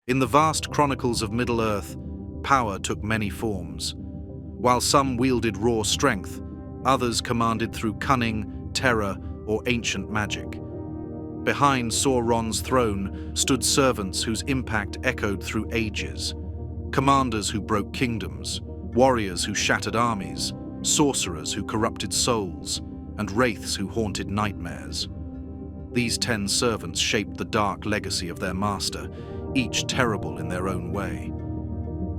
In the vast chronicles of Middle-earth, power took many forms. While some wielded raw strength, others commanded through cunning, terror, or ancient magic. Behind Sauron's throne stood servants whose impact echoed through ages. Commanders who broke kingdoms, warriors who shattered armies, sorcerers who corrupted souls, and wraiths who haunted nightmares. These 10 servants shaped the dark legacy of their master, each terrible in their own way.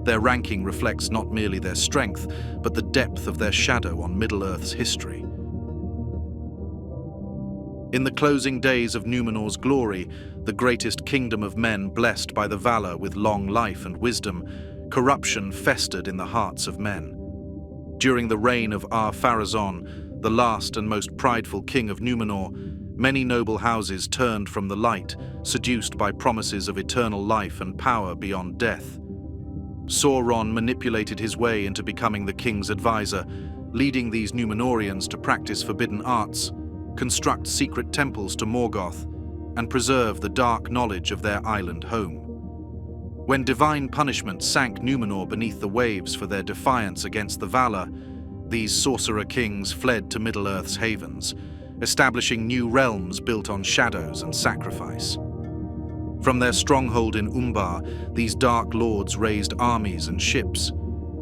Their ranking reflects not merely their strength, but the depth of their shadow on Middle-earth's history. In the closing days of Numenor's glory, the greatest kingdom of men blessed by the valor with long life and wisdom, corruption festered in the hearts of men. During the reign of Ar-Pharazôn, the last and most prideful king of Numenor, many noble houses turned from the light, seduced by promises of eternal life and power beyond death. Sauron manipulated his way into becoming the king's advisor, leading these Numenorians to practice forbidden arts, construct secret temples to Morgoth, and preserve the dark knowledge of their island home. When divine punishment sank Numenor beneath the waves for their defiance against the Valar, these sorcerer kings fled to Middle-earth's havens, establishing new realms built on shadows and sacrifice. From their stronghold in Umbar, these dark lords raised armies and ships.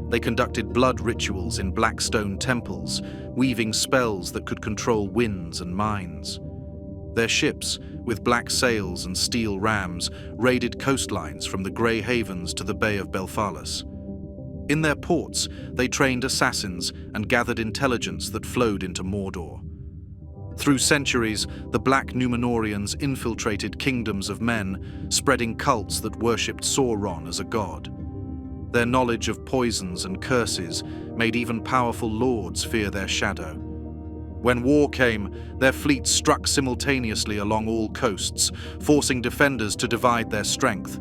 They conducted blood rituals in black stone temples, weaving spells that could control winds and minds. Their ships, with black sails and steel rams, raided coastlines from the Grey Havens to the Bay of Belfalis. In their ports, they trained assassins and gathered intelligence that flowed into Mordor. Through centuries, the Black Numenorians infiltrated kingdoms of men, spreading cults that worshipped Sauron as a god. Their knowledge of poisons and curses made even powerful lords fear their shadow. When war came, their fleets struck simultaneously along all coasts, forcing defenders to divide their strength.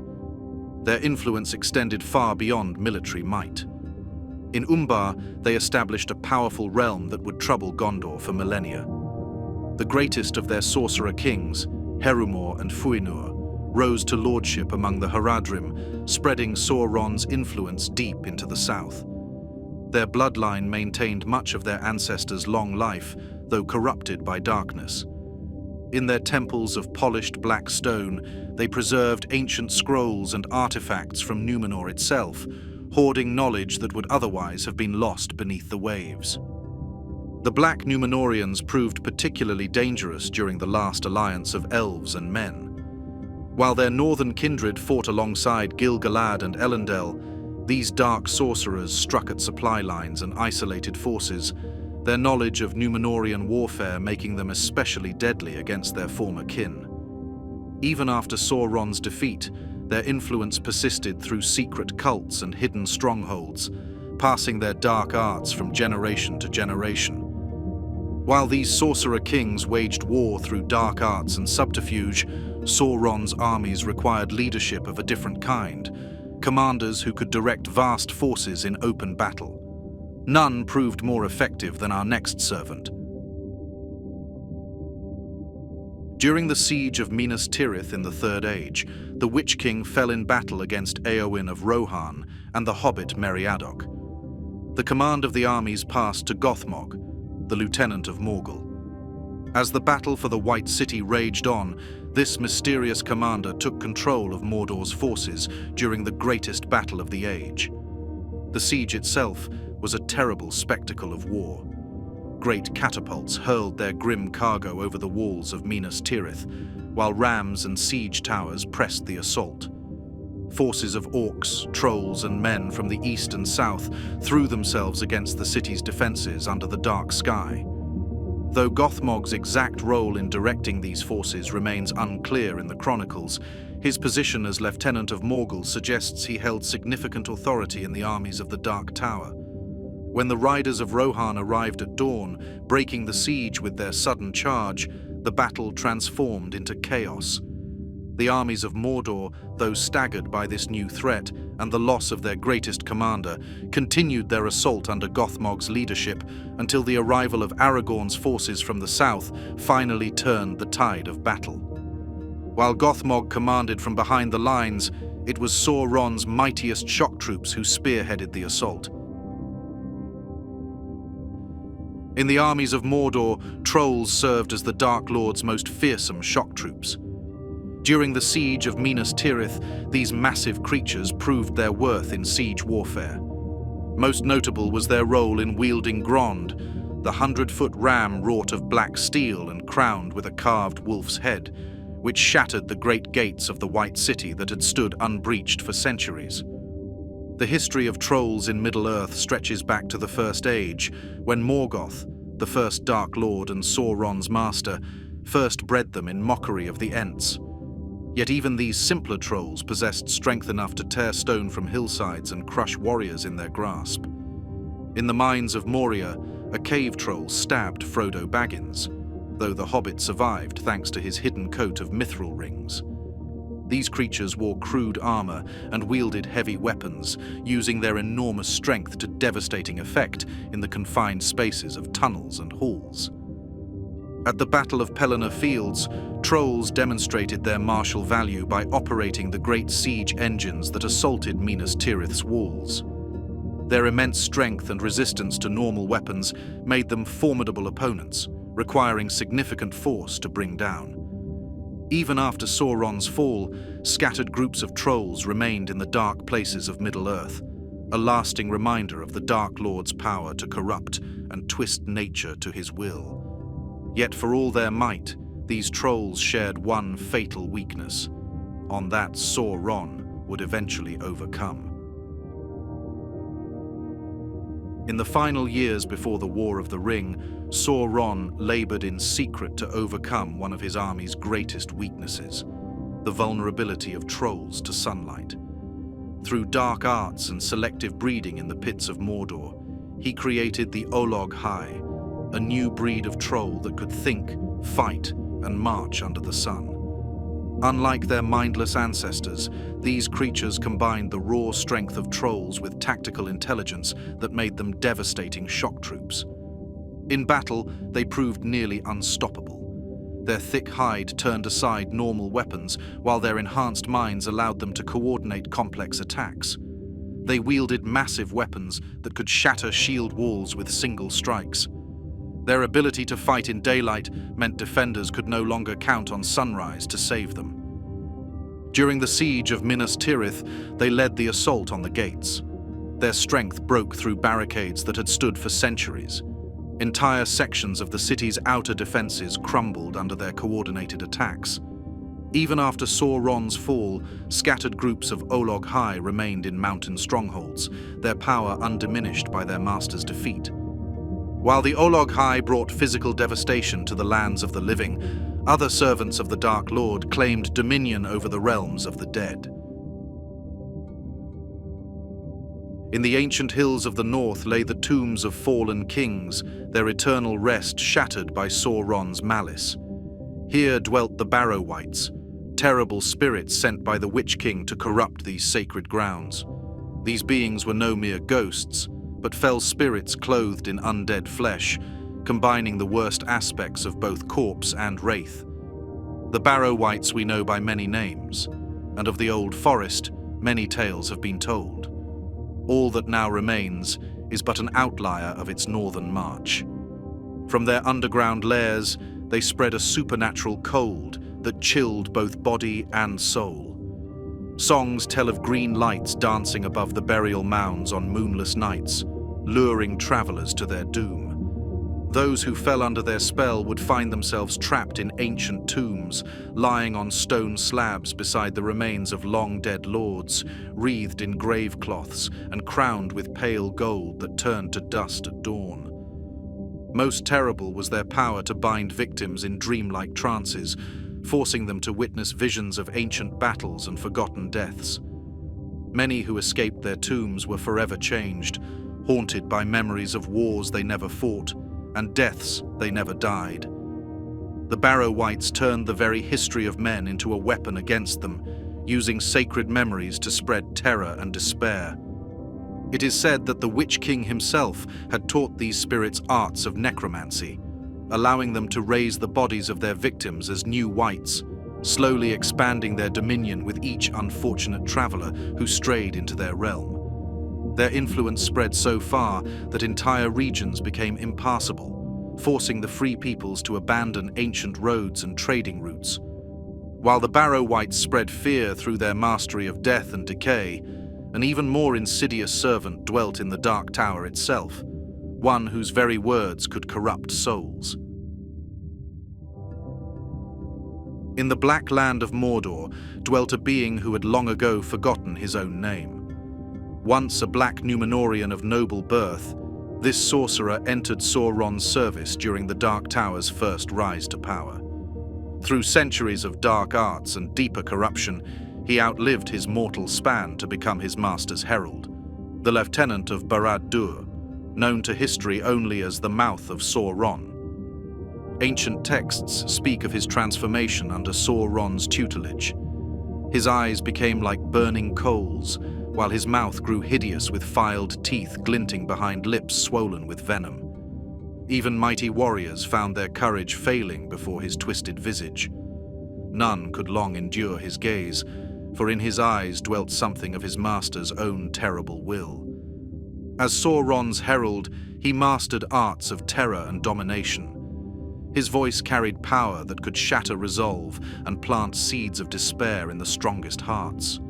Their influence extended far beyond military might. In Umbar, they established a powerful realm that would trouble Gondor for millennia. The greatest of their sorcerer kings, Herumor and Fuinur, rose to lordship among the Haradrim, spreading Sauron's influence deep into the south. Their bloodline maintained much of their ancestors' long life, though corrupted by darkness. In their temples of polished black stone, they preserved ancient scrolls and artifacts from Numenor itself, hoarding knowledge that would otherwise have been lost beneath the waves. The Black Numenorians proved particularly dangerous during the last alliance of elves and men. While their northern kindred fought alongside Gil-galad and Elendil, these dark sorcerers struck at supply lines and isolated forces, their knowledge of Numenorian warfare making them especially deadly against their former kin. Even after Sauron's defeat, their influence persisted through secret cults and hidden strongholds, passing their dark arts from generation to generation. While these sorcerer kings waged war through dark arts and subterfuge, Sauron's armies required leadership of a different kind, commanders who could direct vast forces in open battle. None proved more effective than our next servant. During the siege of Minas Tirith in the Third Age, the Witch King fell in battle against Eowyn of Rohan and the hobbit Meriadoc. The command of the armies passed to Gothmog, the lieutenant of Morgul. As the battle for the White City raged on, this mysterious commander took control of Mordor's forces during the greatest battle of the age. The siege itself was a terrible spectacle of war. Great catapults hurled their grim cargo over the walls of Minas Tirith, while rams and siege towers pressed the assault. Forces of orcs, trolls, and men from the east and south threw themselves against the city's defenses under the dark sky. Though Gothmog's exact role in directing these forces remains unclear in the chronicles, his position as Lieutenant of Morgul suggests he held significant authority in the armies of the Dark Tower. When the riders of Rohan arrived at dawn, breaking the siege with their sudden charge, the battle transformed into chaos. The armies of Mordor, though staggered by this new threat and the loss of their greatest commander, continued their assault under Gothmog's leadership until the arrival of Aragorn's forces from the south finally turned the tide of battle. While Gothmog commanded from behind the lines, It was Sauron's mightiest shock troops who spearheaded the assault. In the armies of Mordor, trolls served as the Dark Lord's most fearsome shock troops. During the siege of Minas Tirith, these massive creatures proved their worth in siege warfare. Most notable was their role in wielding Grond, the 100-foot ram wrought of black steel and crowned with a carved wolf's head, which shattered the great gates of the White City that had stood unbreached for centuries. The history of trolls in Middle-earth stretches back to the First Age, when Morgoth, the first Dark Lord and Sauron's master, first bred them in mockery of the Ents. Yet even these simpler trolls possessed strength enough to tear stone from hillsides and crush warriors in their grasp. In the mines of Moria, a cave troll stabbed Frodo Baggins, though the hobbit survived thanks to his hidden coat of mithril rings. These creatures wore crude armor and wielded heavy weapons, using their enormous strength to devastating effect in the confined spaces of tunnels and halls. At the Battle of Pelennor Fields, trolls demonstrated their martial value by operating the great siege engines that assaulted Minas Tirith's walls. Their immense strength and resistance to normal weapons made them formidable opponents, requiring significant force to bring down. Even after Sauron's fall, scattered groups of trolls remained in the dark places of Middle-earth, a lasting reminder of the Dark Lord's power to corrupt and twist nature to his will. Yet for all their might, these trolls shared one fatal weakness. On that, Sauron would eventually overcome. In the final years before the War of the Ring, Sauron labored in secret to overcome one of his army's greatest weaknesses, the vulnerability of trolls to sunlight. Through dark arts and selective breeding in the pits of Mordor, he created the olog-hai, a new breed of troll that could think, fight, and march under the sun. Unlike their mindless ancestors, these creatures combined the raw strength of trolls with tactical intelligence that made them devastating shock troops. In battle, they proved nearly unstoppable. Their thick hide turned aside normal weapons, while their enhanced minds allowed them to coordinate complex attacks. They wielded massive weapons that could shatter shield walls with single strikes. Their ability to fight in daylight meant defenders could no longer count on sunrise to save them. During the siege of Minas Tirith, they led the assault on the gates. Their strength broke through barricades that had stood for centuries. Entire sections of the city's outer defenses crumbled under their coordinated attacks. Even after Sauron's fall, scattered groups of olog-hai remained in mountain strongholds, their power undiminished by their master's defeat. While the olog-hai brought physical devastation to the lands of the living, other servants of the Dark Lord claimed dominion over the realms of the dead. In the ancient hills of the north lay the tombs of fallen kings, their eternal rest shattered by Sauron's malice. Here dwelt the barrow-wights, terrible spirits sent by the Witch-king to corrupt these sacred grounds. These beings were no mere ghosts, but fell spirits clothed in undead flesh, combining the worst aspects of both corpse and wraith. The barrow-wights we know by many names, and of the old forest, many tales have been told. All that now remains is but an outlier of its northern march. From their underground lairs, they spread a supernatural cold that chilled both body and soul. Songs tell of green lights dancing above the burial mounds on moonless nights, luring travelers to their doom. Those who fell under their spell would find themselves trapped in ancient tombs, lying on stone slabs beside the remains of long-dead lords, wreathed in grave cloths and crowned with pale gold that turned to dust at dawn. Most terrible was their power to bind victims in dreamlike trances, forcing them to witness visions of ancient battles and forgotten deaths. Many who escaped their tombs were forever changed, haunted by memories of wars they never fought and deaths they never died. The barrow-wights turned the very history of men into a weapon against them, using sacred memories to spread terror and despair. It is said that the Witch-king himself had taught these spirits arts of necromancy, allowing them to raise the bodies of their victims as new wights, slowly expanding their dominion with each unfortunate traveler who strayed into their realm. Their influence spread so far that entire regions became impassable, forcing the free peoples to abandon ancient roads and trading routes. While the barrow-wights spread fear through their mastery of death and decay, an even more insidious servant dwelt in the Dark Tower itself, one whose very words could corrupt souls. In the black land of Mordor dwelt a being who had long ago forgotten his own name. Once a black numenorian of noble birth, this sorcerer entered Sauron's service during the Dark Tower's first rise to power. Through centuries of dark arts and deeper corruption, he outlived his mortal span to become his master's herald, the lieutenant of Barad-dûr, known to history only as the Mouth of Sauron. Ancient texts speak of his transformation under Sauron's tutelage. His eyes became like burning coals, while his mouth grew hideous with filed teeth glinting behind lips swollen with venom. Even mighty warriors found their courage failing before his twisted visage. None could long endure his gaze, for in his eyes dwelt something of his master's own terrible will. As Sauron's herald, he mastered arts of terror and domination. His voice carried power that could shatter resolve and plant seeds of despair in the strongest hearts.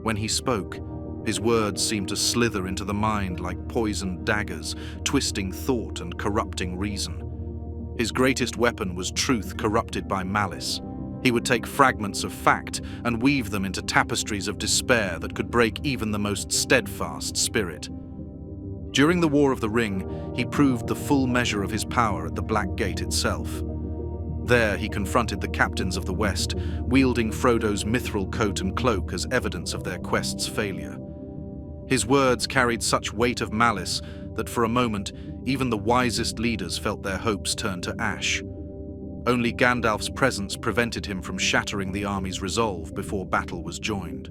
When he spoke, his words seemed to slither into the mind like poisoned daggers, twisting thought and corrupting reason. His greatest weapon was truth corrupted by malice. He would take fragments of fact and weave them into tapestries of despair that could break even the most steadfast spirit. During the War of the Ring, he proved the full measure of his power at the Black Gate itself. There he confronted the captains of the West, wielding Frodo's mithril coat and cloak as evidence of their quest's failure. His words carried such weight of malice that for a moment, even the wisest leaders felt their hopes turn to ash. Only Gandalf's presence prevented him from shattering the army's resolve before battle was joined.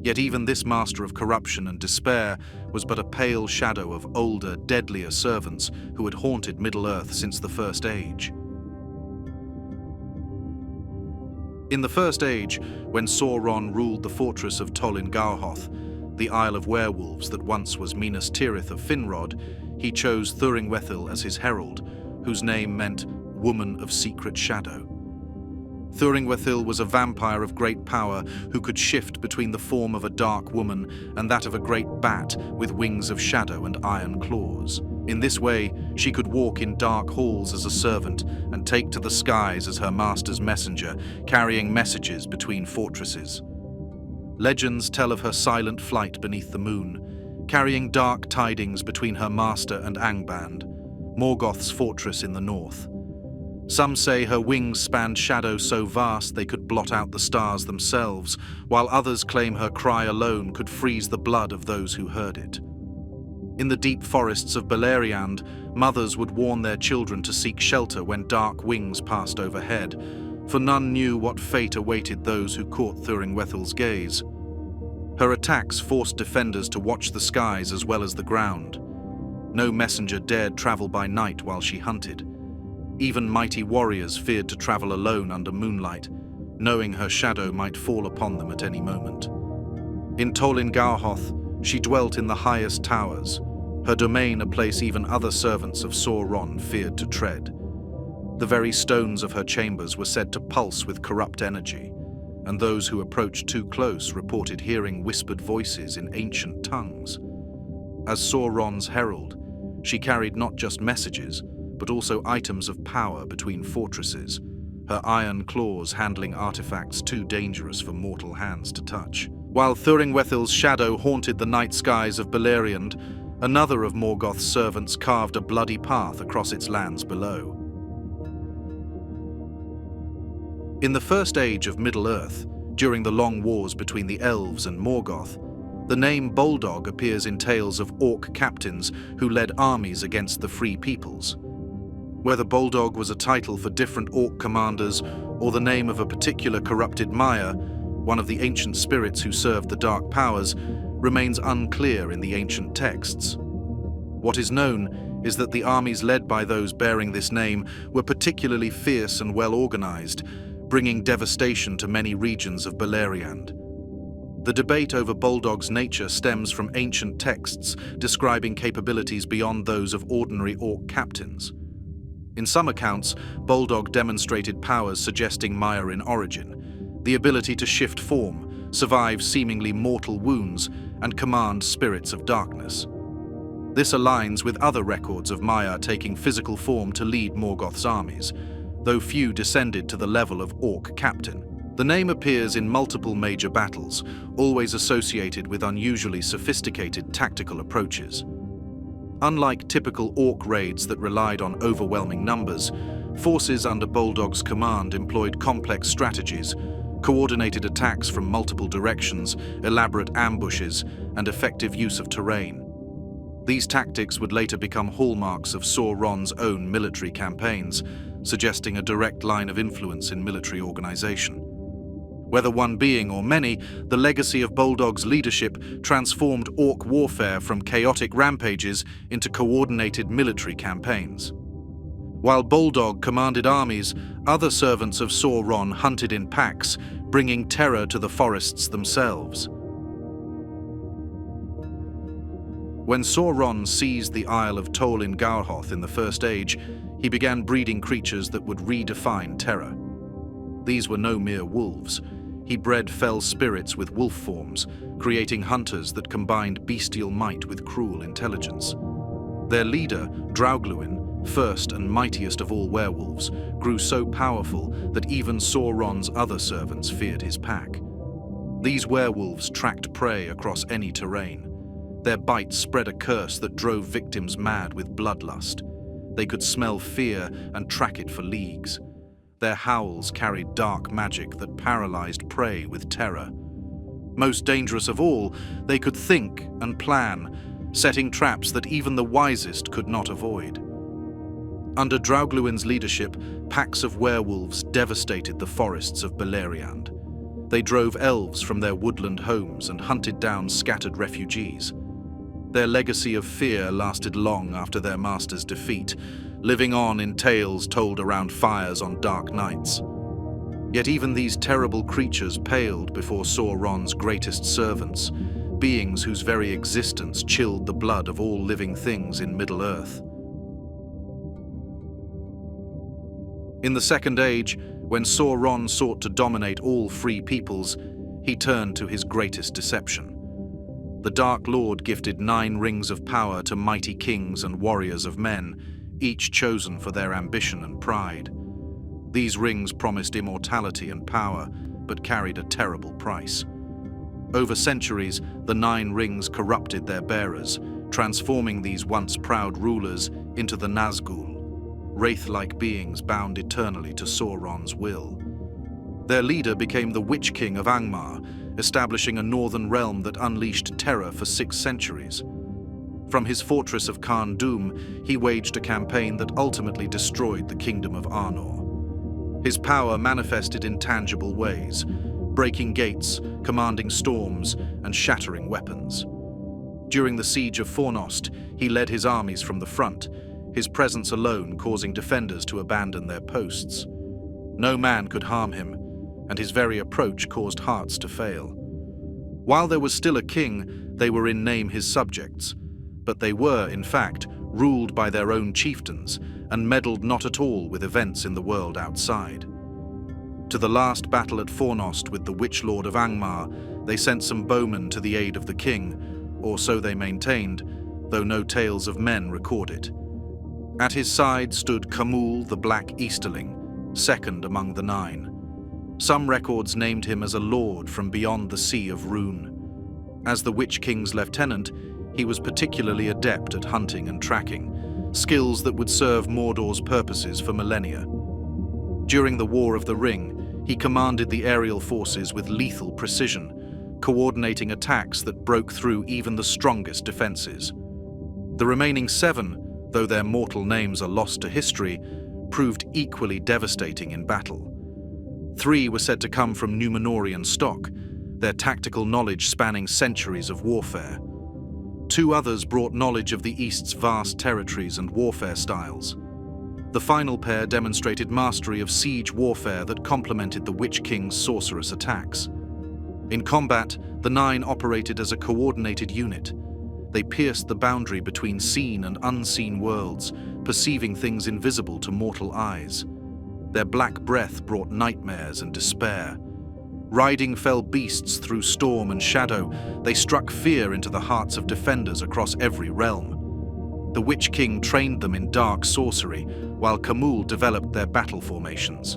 Yet even this master of corruption and despair was but a pale shadow of older, deadlier servants who had haunted Middle-earth since the First Age. In the First Age, when Sauron ruled the fortress of Tolkien, the Isle of Werewolves that once was Minas Tirith of Finrod, he chose Thuringwethil as his herald, whose name meant Woman of Secret Shadow. Thuringwethil was a vampire of great power who could shift between the form of a dark woman and that of a great bat with wings of shadow and iron claws. In this way, she could walk in dark halls as a servant and take to the skies as her master's messenger, carrying messages between fortresses. Legends tell of her silent flight beneath the moon, carrying dark tidings between her master and Angband, Morgoth's fortress in the north. Some say her wings spanned shadow so vast they could blot out the stars themselves, while others claim her cry alone could freeze the blood of those who heard it. In the deep forests of Beleriand, mothers would warn their children to seek shelter when dark wings passed overhead, for none knew what fate awaited those who caught Thuringwethil's gaze. Her attacks forced defenders to watch the skies as well as the ground. No messenger dared travel by night while she hunted. Even mighty warriors feared to travel alone under moonlight, knowing her shadow might fall upon them at any moment. In Tolkien, she dwelt in the highest towers, her domain a place even other servants of Sauron feared to tread. The very stones of her chambers were said to pulse with corrupt energy, and those who approached too close reported hearing whispered voices in ancient tongues. As Sauron's herald, she carried not just messages, but also items of power between fortresses, her iron claws handling artifacts too dangerous for mortal hands to touch. While Thuringwethil's shadow haunted the night skies of Beleriand, another of Morgoth's servants carved a bloody path across its lands below. In the First Age of Middle-earth, during the long wars between the elves and Morgoth, the name Boldog appears in tales of orc captains who led armies against the free peoples. Whether Boldog was a title for different orc commanders or the name of a particular corrupted Maya, one of the ancient spirits who served the dark powers, remains unclear in the ancient texts. What is known is that the armies led by those bearing this name were particularly fierce and well organized, bringing devastation to many regions of Beleriand. The debate over Boldog's nature stems from ancient texts describing capabilities beyond those of ordinary orc captains. In some accounts, Boldog demonstrated powers suggesting Maya in origin, the ability to shift form, survive seemingly mortal wounds, and command spirits of darkness. This aligns with other records of Maya taking physical form to lead Morgoth's armies, though few descended to the level of orc captain. The name appears in multiple major battles, always associated with unusually sophisticated tactical approaches. Unlike typical orc raids that relied on overwhelming numbers, forces under Boldog's command employed complex strategies, coordinated attacks from multiple directions, elaborate ambushes, and effective use of terrain. These tactics would later become hallmarks of Sauron's own military campaigns, suggesting a direct line of influence in military organization. Whether one being or many, the legacy of Boldog's leadership transformed orc warfare from chaotic rampages into coordinated military campaigns. While Boldog commanded armies, other servants of Sauron hunted in packs, bringing terror to the forests themselves. When Sauron seized the Isle of Tol in Garhoth in the First Age, he began breeding creatures that would redefine terror. These were no mere wolves. He bred fell spirits with wolf forms, creating hunters that combined bestial might with cruel intelligence. Their leader, Draugluin, first and mightiest of all werewolves, grew so powerful that even Sauron's other servants feared his pack. These werewolves tracked prey across any terrain. Their bites spread a curse that drove victims mad with bloodlust. They could smell fear and track it for leagues. Their howls carried dark magic that paralyzed prey with terror. Most dangerous of all, they could think and plan, setting traps that even the wisest could not avoid. Under Draugluin's leadership, packs of werewolves devastated the forests of Beleriand. They drove elves from their woodland homes and hunted down scattered refugees. Their legacy of fear lasted long after their master's defeat, living on in tales told around fires on dark nights. Yet even these terrible creatures paled before Sauron's greatest servants, beings whose very existence chilled the blood of all living things in Middle-earth. In the Second Age, when Sauron sought to dominate all free peoples, he turned to his greatest deception. The Dark Lord gifted 9 rings of power to mighty kings and warriors of men, each chosen for their ambition and pride. These rings promised immortality and power, but carried a terrible price. Over centuries, the 9 rings corrupted their bearers, transforming these once proud rulers into the Nazgûl, wraith-like beings bound eternally to Sauron's will. Their leader became the Witch-king of Angmar, establishing a northern realm that unleashed terror for 6 centuries. From his fortress of Khan Dûm, he waged a campaign that ultimately destroyed the kingdom of Arnor. His power manifested in tangible ways, breaking gates, commanding storms, and shattering weapons. During the siege of Fornost, he led his armies from the front, his presence alone causing defenders to abandon their posts. No man could harm him, and his very approach caused hearts to fail. While there was still a king, they were in name his subjects, but they were, in fact, ruled by their own chieftains and meddled not at all with events in the world outside. To the last battle at Fornost with the Witch Lord of Angmar, they sent some bowmen to the aid of the king, or so they maintained, though no tales of men recorded. At his side stood Camul the Black Easterling, second among the 9. Some records named him as a lord from beyond the Sea of Rune. As the Witch King's lieutenant, he was particularly adept at hunting and tracking, skills that would serve Mordor's purposes for millennia. During the War of the Ring, he commanded the aerial forces with lethal precision, coordinating attacks that broke through even the strongest defenses. The remaining 7, though their mortal names are lost to history, proved equally devastating in battle. 3 were said to come from Numenorian stock, their tactical knowledge spanning centuries of warfare. 2 others brought knowledge of the East's vast territories and warfare styles. The final pair demonstrated mastery of siege warfare that complemented the Witch King's sorceress attacks. In combat, the nine operated as a coordinated unit. They pierced the boundary between seen and unseen worlds, perceiving things invisible to mortal eyes. Their black breath brought nightmares and despair. Riding fell beasts through storm and shadow, they struck fear into the hearts of defenders across every realm. The Witch King trained them in dark sorcery, while Khamûl developed their battle formations.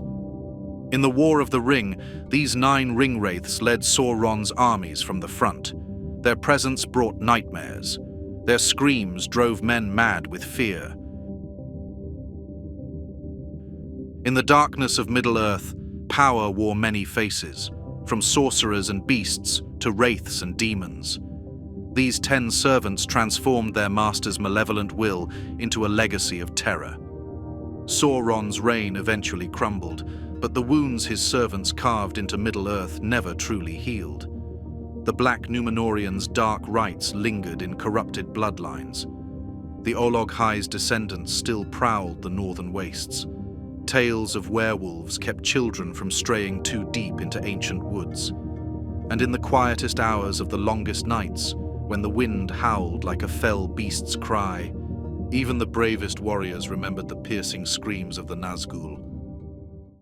In the War of the Ring, these 9 ring-wraiths led Sauron's armies from the front. Their presence brought nightmares. Their screams drove men mad with fear. In the darkness of Middle-earth, power wore many faces, from sorcerers and beasts to wraiths and demons. These 10 servants transformed their master's malevolent will into a legacy of terror. Sauron's reign eventually crumbled, but the wounds his servants carved into Middle-earth never truly healed. The black numenorians' dark rites lingered in corrupted bloodlines. The olog-hai's descendants still prowled the northern wastes. Tales of werewolves kept children from straying too deep into ancient woods. And in the quietest hours of the longest nights, when the wind howled like a fell beast's cry, even the bravest warriors remembered the piercing screams of the Nazgûl.